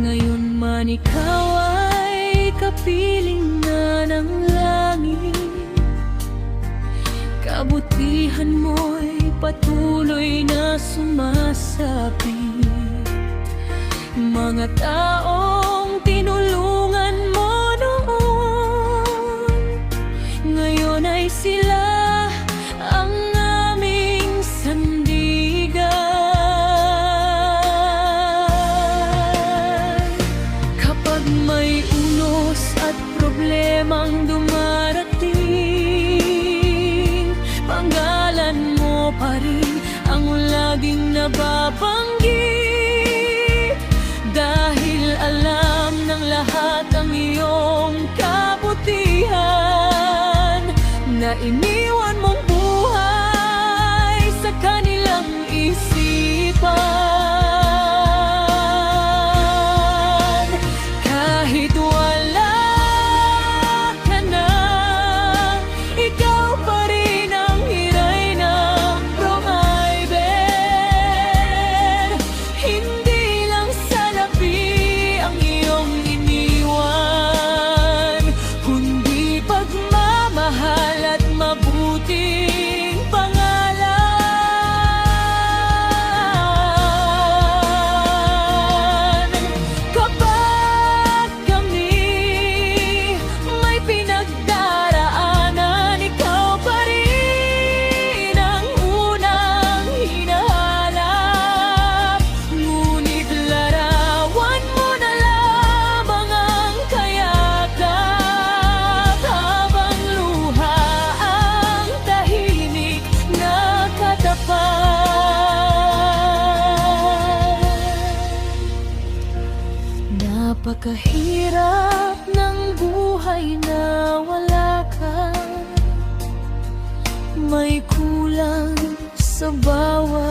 Ngayon man ikaw ay kapiling na ng langit, kabutihan mo'y patuloy na sumasapit. Mga taong tinulungan mo noon, ngayon ay sila ang aming sandigan. Kapag may unos at problemang dumarating, pangalan mo pa rin ang laging nababanggit. Dahil alam ng lahat ang iyong kabutihan, na iniwan mong buhay sa kanilang isipan. Kahit wala ka na, ikaw pa rin ang hiray ng provider. Hindi lang salapi ang iyong iniwan, kundi pagmamahal at mabuting pangalan. Kapag kami may pinagdaraanan, ikaw pa rin ang unang hinahanap. Ngunit larawan mo na lamang ang kayakap, habang luha ang tahimik na katapat. Napakahirap ng buhay na wala ka, may kulang sa bawat